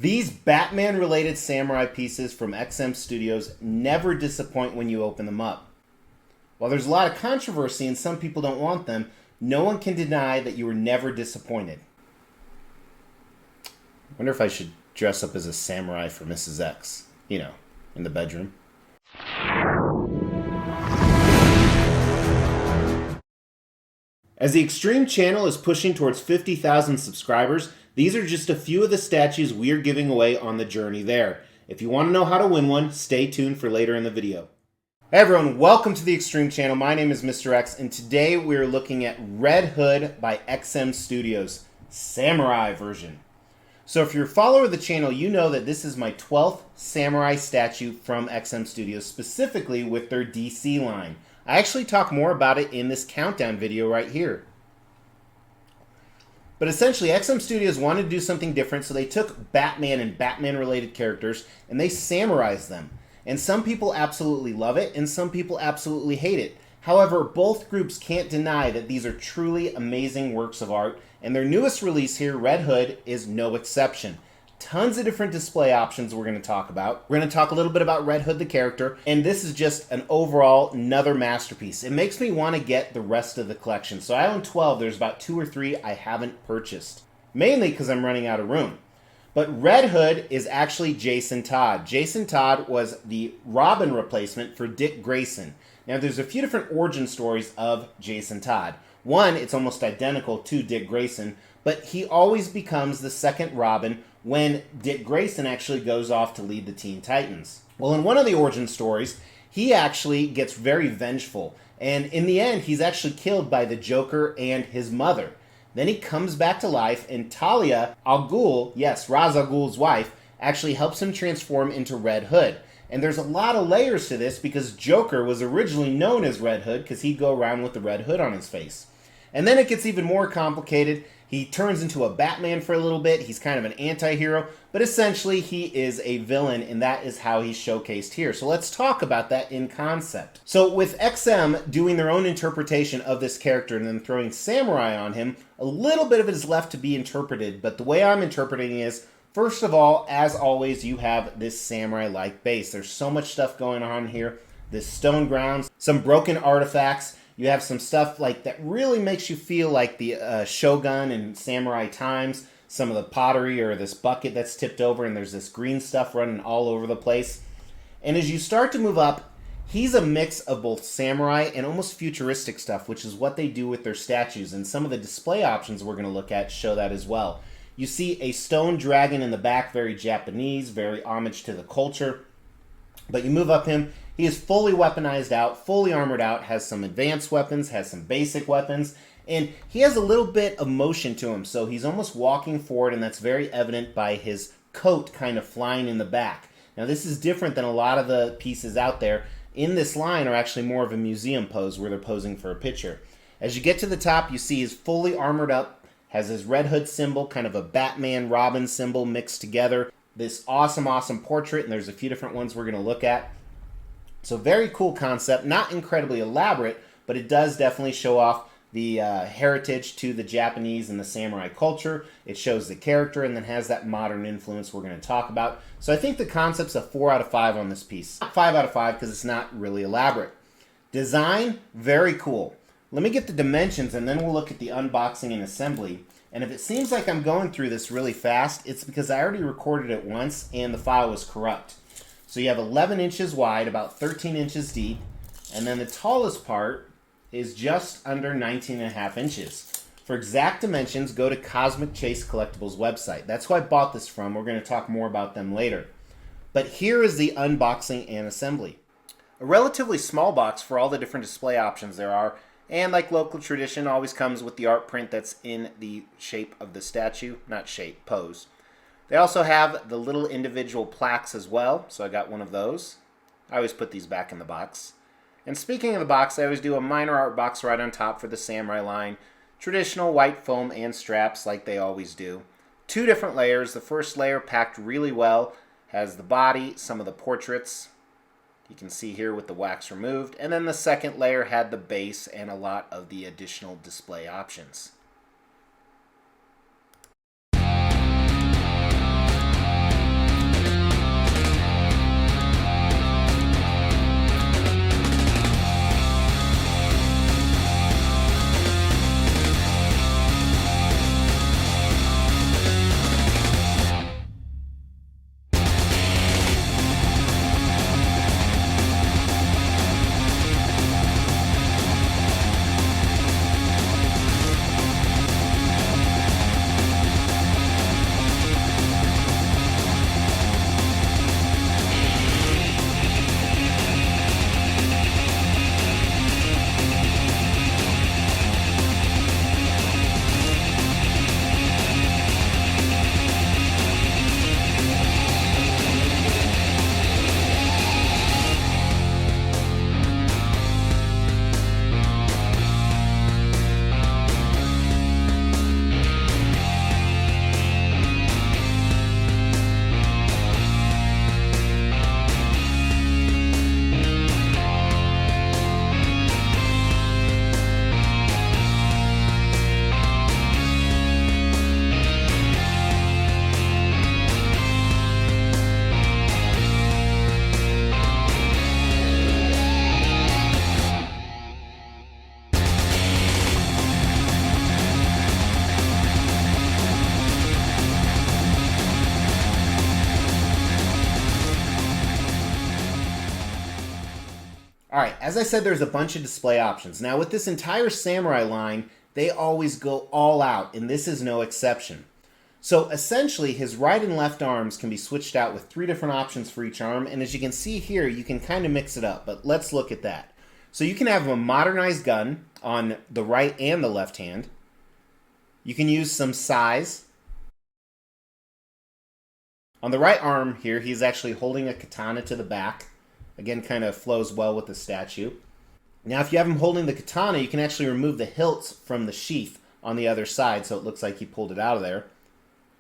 These Batman-related samurai pieces from XM Studios never disappoint when you open them up. While there's a lot of controversy and some people don't want them, no one can deny that you were never disappointed. I wonder if I should dress up as a samurai for Mrs. X, in the bedroom. As the Extreme channel is pushing towards 50,000 subscribers, these are just a few of the statues we are giving away on the journey there. If you want to know how to win one, stay tuned for later in the video. Hey everyone, welcome to the Extreme channel. My name is Mr. X, and today we are looking at Red Hood by XM Studios, Samurai version. So if you're a follower of the channel, you know that this is my 12th Samurai statue from XM Studios, specifically with their DC line. I actually talk more about it in this countdown video right here. But essentially, XM Studios wanted to do something different, so they took Batman and Batman-related characters, and they samurais them. And some people absolutely love it, and some people absolutely hate it. However, both groups can't deny that these are truly amazing works of art, and their newest release here, Red Hood, is no exception. Tons of different display options we're going to talk about. We're going to talk a little bit about Red Hood the character, and this is just an overall another masterpiece. It makes me want to get the rest of the collection. So I own 12, there's about 2 or 3 I haven't purchased. Mainly because I'm running out of room. But Red Hood is actually Jason Todd. Jason Todd was the Robin replacement for Dick Grayson. Now there's a few different origin stories of Jason Todd. One, it's almost identical to Dick Grayson, but he always becomes the second Robin when Dick Grayson actually goes off to lead the Teen Titans. Well, in one of the origin stories, he actually gets very vengeful, and in the end, he's actually killed by the Joker and his mother. Then he comes back to life, and Talia al Ghul, yes, Ra's al Ghul's wife, actually helps him transform into Red Hood. And there's a lot of layers to this because Joker was originally known as Red Hood because he'd go around with the red hood on his face. And then it gets even more complicated. He turns into a Batman for a little bit. He's kind of an anti-hero, but essentially he is a villain, and that is how he's showcased here. So let's talk about that in concept. So with XM doing their own interpretation of this character and then throwing samurai on him, a little bit of it is left to be interpreted, but the way I'm interpreting is, first of all, as always, you have this samurai-like base. There's so much stuff going on here. This stone grounds, some broken artifacts. You have some stuff like that really makes you feel like the Shogun and Samurai times. Some of the pottery or this bucket that's tipped over, and there's this green stuff running all over the place. And as you start to move up, he's a mix of both samurai and almost futuristic stuff, which is what they do with their statues. And some of the display options we're going to look at show that as well. You see a stone dragon in the back, very Japanese, very homage to the culture. But you move up him, he is fully weaponized out, fully armored out, has some advanced weapons, has some basic weapons, and he has a little bit of motion to him, so he's almost walking forward, and that's very evident by his coat kind of flying in the back. Now this is different than a lot of the pieces out there. In this line are actually more of a museum pose where they're posing for a picture. As you get to the top, you see he's fully armored up, has his Red Hood symbol, kind of a Batman Robin symbol mixed together. This awesome portrait, and there's a few different ones we're going to look at. So very cool concept, not incredibly elaborate, but it does definitely show off the heritage to the Japanese and the samurai culture. It shows the character and then has that modern influence we're going to talk about. So I think the concept's a 4 out of 5 on this piece. Not 5 out of 5 because it's not really elaborate. Design, very cool. Let me get the dimensions and then we'll look at the unboxing and assembly. And if it seems like I'm going through this really fast, it's because I already recorded it once and the file was corrupt. So you have 11 inches wide, about 13 inches deep, and then the tallest part is just under 19.5 inches. For exact dimensions, go to Cosmic Chase Collectibles website. That's who I bought this from. We're going to talk more about them later. But here is the unboxing and assembly. A relatively small box for all the different display options there are, and like local tradition, always comes with the art print that's in the shape of the statue. Not shape, pose. They also have the little individual plaques as well, so I got one of those. I always put these back in the box. And speaking of the box, I always do a minor art box right on top for the samurai line. Traditional white foam and straps like they always do. 2 different layers. The first layer packed really well. Has the body, some of the portraits. You can see here with the wax removed. And then the second layer had the base and a lot of the additional display options. All right, as I said, there's a bunch of display options. Now with this entire samurai line, they always go all out, and this is no exception. So essentially, his right and left arms can be switched out with 3 different options for each arm, and as you can see here, you can kind of mix it up, but let's look at that. So you can have a modernized gun on the right and the left hand. You can use some size. On the right arm here, he's actually holding a katana to the back. Again, kind of flows well with the statue. Now, if you have him holding the katana, you can actually remove the hilts from the sheath on the other side, so it looks like he pulled it out of there.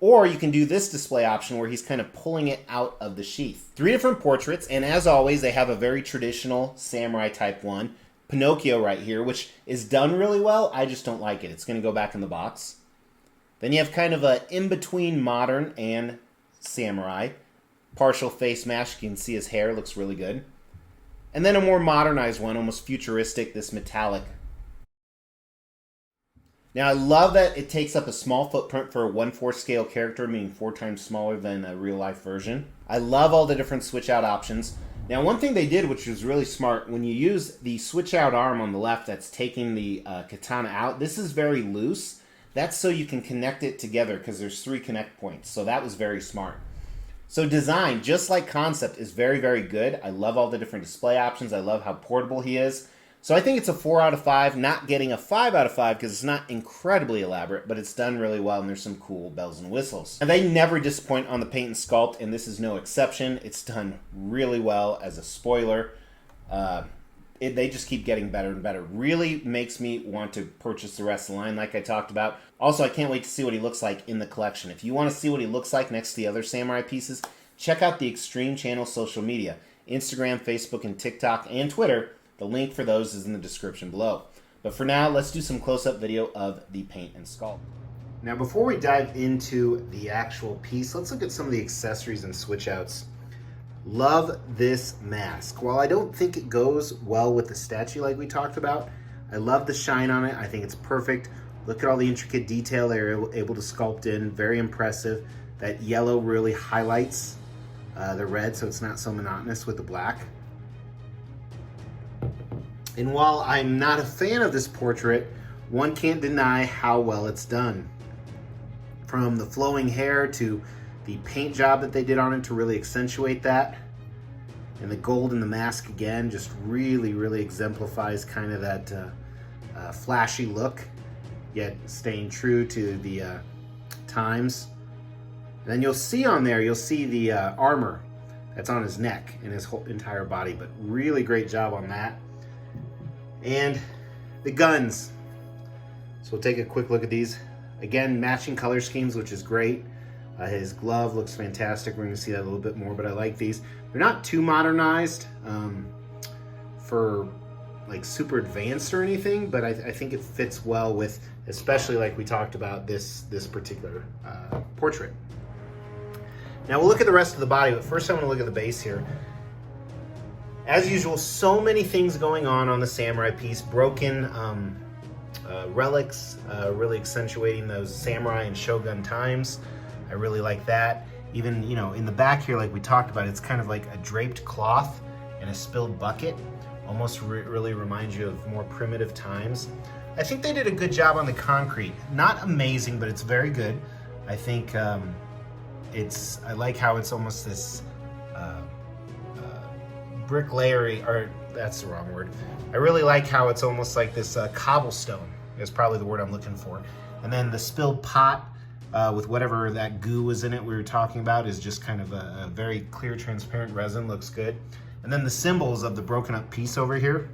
Or you can do this display option where he's kind of pulling it out of the sheath. 3 different portraits, and as always, they have a very traditional samurai type one. Pinocchio right here, which is done really well. I just don't like it. It's going to go back in the box. Then you have kind of a in-between modern and samurai. Partial face mask. You can see his hair looks really good. And then a more modernized one, almost futuristic, this metallic. Now I love that it takes up a small footprint for a 1/4 scale character, meaning 4 times smaller than a real life version. I love all the different switch out options. Now one thing they did, which was really smart, when you use the switch out arm on the left that's taking the katana out, this is very loose. That's so you can connect it together because there's 3 connect points. So that was very smart. So design, just like concept, is very, very good. I love all the different display options. I love how portable he is. So I think it's a 4 out of 5, not getting a 5 out of 5 because it's not incredibly elaborate, but it's done really well and there's some cool bells and whistles. And they never disappoint on the paint and sculpt, and this is no exception. It's done really well as a spoiler. They just keep getting better and better. Really makes me want to purchase the rest of the line like I talked about. Also, I can't wait to see what he looks like in the collection. If you want to see what he looks like next to the other samurai pieces, check out the Extreme Channel social media. Instagram, Facebook, and TikTok, and Twitter. The link for those is in the description below. But for now, let's do some close-up video of the paint and sculpt. Now, before we dive into the actual piece, let's look at some of the accessories and switch outs. Love this mask. While I don't think it goes well with the statue like we talked about, I love the shine on it. I think it's perfect. Look at all the intricate detail they're able to sculpt in. Very impressive. That yellow really highlights the red, so it's not so monotonous with the black. And while I'm not a fan of this portrait, one can't deny how well it's done. From the flowing hair to the paint job that they did on it to really accentuate that. And the gold in the mask again just really, really exemplifies kind of that flashy look, yet staying true to the times. And then you'll see on there, you'll see the armor that's on his neck and his whole entire body, but really great job on that. And the guns. So we'll take a quick look at these. Again, matching color schemes, which is great. His glove looks fantastic. We're going to see that a little bit more, but I like these. They're not too modernized for like super advanced or anything, but I think it fits well with, especially like we talked about, this particular portrait. Now we'll look at the rest of the body, but first I want to look at the base here. As usual, so many things going on the samurai piece. Broken relics, really accentuating those samurai and shogun times. I really like that. Even, you know, in the back here, like we talked about, it's kind of like a draped cloth and a spilled bucket. Almost really reminds you of more primitive times. I think they did a good job on the concrete. Not amazing, but it's very good. I think I like how it's almost this brick layery, or that's the wrong word. I really like how it's almost like this cobblestone is probably the word I'm looking for. And then the spilled pot with whatever that goo was in it we were talking about is just kind of a very clear, transparent resin. Looks good. And then the symbols of the broken up piece over here.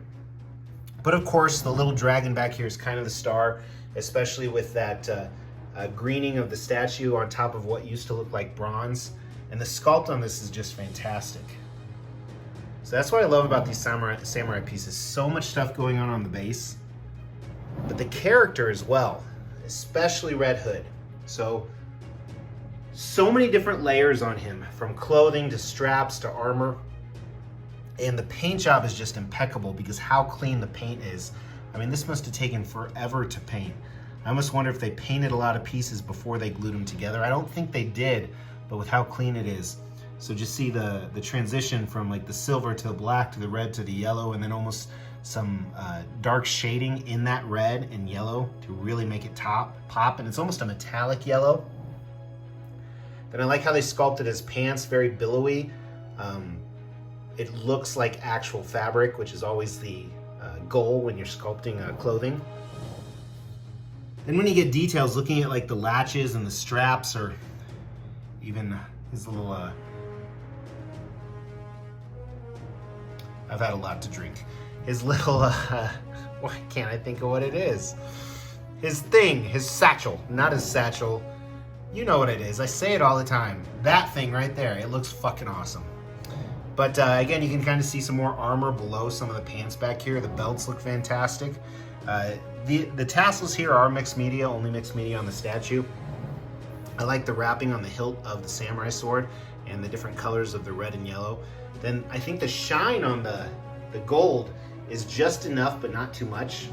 But of course, the little dragon back here is kind of the star, especially with that greening of the statue on top of what used to look like bronze. And the sculpt on this is just fantastic. So that's what I love about these samurai pieces. So much stuff going on the base, but the character as well, especially Red Hood. So many different layers on him, from clothing to straps to armor. And the paint job is just impeccable because how clean the paint is. I mean, this must have taken forever to paint. I almost wonder if they painted a lot of pieces before they glued them together. I don't think they did, but with how clean it is. So just see the transition from like the silver to the black to the red to the yellow, and then almost some dark shading in that red and yellow to really make it pop, and it's almost a metallic yellow. Then I like how they sculpted his pants, very billowy. It looks like actual fabric, which is always the goal when you're sculpting clothing. Then when you get details, looking at like the latches and the straps, or even his little, I've had a lot to drink. His little, why can't I think of what it is? His thing, his satchel, not his satchel. You know what it is, I say it all the time. That thing right there, it looks fucking awesome. But again, you can kind of see some more armor below some of the pants back here. The belts look fantastic. The tassels here are mixed media, only mixed media on the statue. I like the wrapping on the hilt of the samurai sword and the different colors of the red and yellow. Then I think the shine on the gold is just enough, but not too much.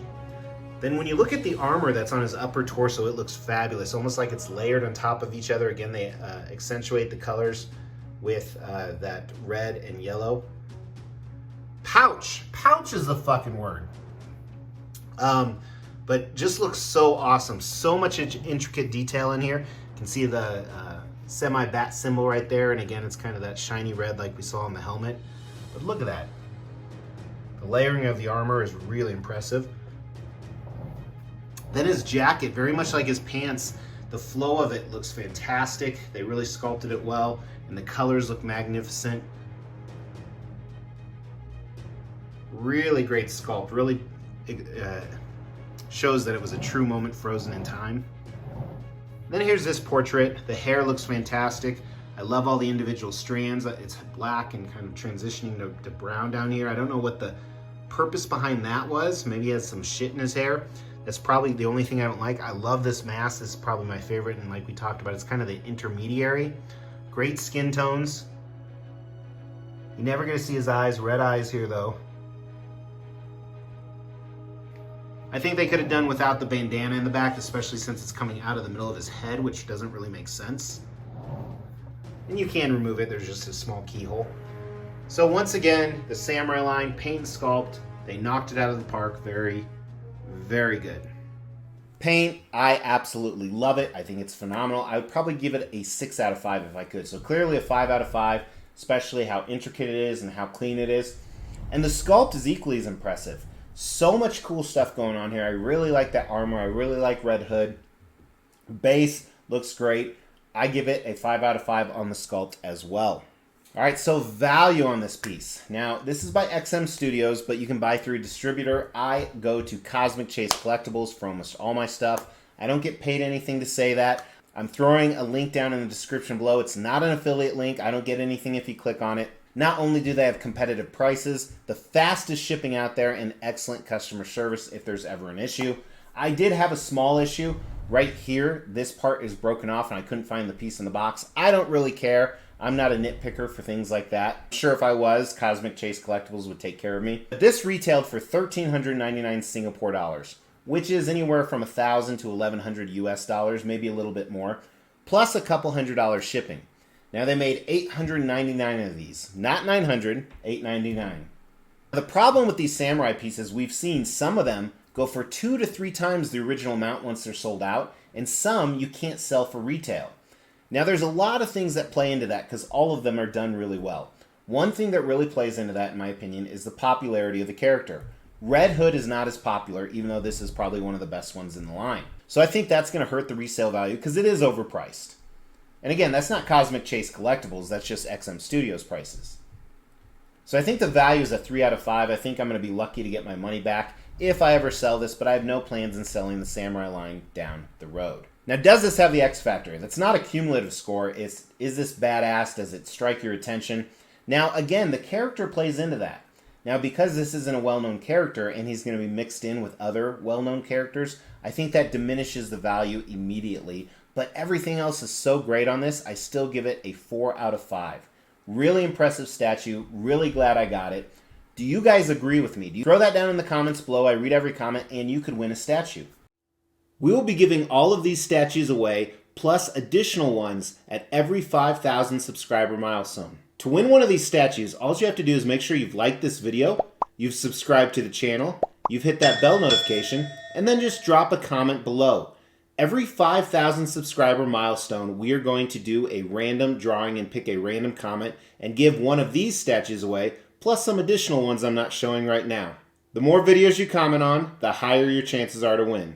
Then when you look at the armor that's on his upper torso, it looks fabulous, almost like it's layered on top of each other. Again, they accentuate the colors with that red and yellow. Pouch is the fucking word. But just looks so awesome. So much intricate detail in here. You can see the semi-bat symbol right there, and again, it's kind of that shiny red like we saw on the helmet. But look at that. The layering of the armor is really impressive. Then his jacket, very much like his pants, the flow of it looks fantastic. They really sculpted it well, and the colors look magnificent. Really great sculpt, really shows that it was a true moment frozen in time. Then here's this portrait. The hair looks fantastic. I love all the individual strands. It's black and kind of transitioning to brown down here. I don't know what the purpose behind that was. Maybe he has some shit in his hair. That's probably the only thing I don't like. I love this mask. This is probably my favorite, and like we talked about, it's kind of the intermediary. Great skin tones. You're never gonna see his eyes, red eyes here though. I think they could have done without the bandana in the back, especially since it's coming out of the middle of his head, which doesn't really make sense. And you can remove it, there's just a small keyhole. So once again, the samurai line, paint and sculpt, they knocked it out of the park. Very, very good. Paint, I absolutely love it. I think it's phenomenal. I would probably give it a 6 out of 5 if I could. So clearly a 5 out of 5, especially how intricate it is and how clean it is. And the sculpt is equally as impressive. So much cool stuff going on here. I really like that armor. I really like Red Hood. Base looks great. I give it a 5 out of 5 on the sculpt as well. All right, so value on this piece. Now, this is by XM Studios, but you can buy through a distributor. I go to Cosmic Chase Collectibles for almost all my stuff. I don't get paid anything to say that. I'm throwing a link down in the description below. It's not an affiliate link. I don't get anything if you click on it. Not only do they have competitive prices, the fastest shipping out there, and excellent customer service if there's ever an issue. I did have a small issue right here. This part is broken off and I couldn't find the piece in the box. I don't really care. I'm not a nitpicker for things like that. I'm sure if I was, Cosmic Chase Collectibles would take care of me. But this retailed for 1,399 Singapore dollars, which is anywhere from 1,000 to 1,100 US dollars, maybe a little bit more, plus a couple $100 shipping. Now they made 899 of these, not 900, 899. The problem with these samurai pieces, we've seen some of them go for 2 to 3 times the original amount once they're sold out, and some you can't sell for retail. Now there's a lot of things that play into that because all of them are done really well. One thing that really plays into that, in my opinion, is the popularity of the character. Red Hood is not as popular, even though this is probably one of the best ones in the line. So I think that's going to hurt the resale value because it is overpriced. And again, that's not Cosmic Chase Collectibles, that's just XM Studios prices. So I think the value is a 3 out of 5. I think I'm going to be lucky to get my money back if I ever sell this, but I have no plans in selling the Samurai line down the road. Now, does this have the X factor? That's not a cumulative score. Is this badass? Does it strike your attention? Now, again, the character plays into that. Now, because this isn't a well-known character and he's going to be mixed in with other well-known characters, I think that diminishes the value immediately. But everything else is so great on this, I still give it a 4 out of 5. Really impressive statue. Really glad I got it. Do you guys agree with me? Throw that down in the comments below. I read every comment, and you could win a statue. We will be giving all of these statues away plus additional ones at every 5,000 subscriber milestone. To win one of these statues, all you have to do is make sure you've liked this video, you've subscribed to the channel, you've hit that bell notification, and then just drop a comment below. Every 5,000 subscriber milestone, we are going to do a random drawing and pick a random comment and give one of these statues away, plus some additional ones I'm not showing right now. The more videos you comment on, the higher your chances are to win.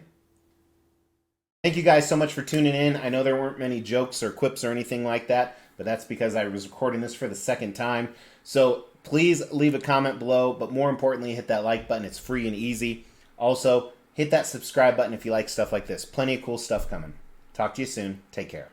Thank you guys so much for tuning in. I know there weren't many jokes or quips or anything like that, but that's because I was recording this for the second time. So please leave a comment below, but more importantly, hit that like button. It's free and easy. Also, hit that subscribe button if you like stuff like this. Plenty of cool stuff coming. Talk to you soon. Take care.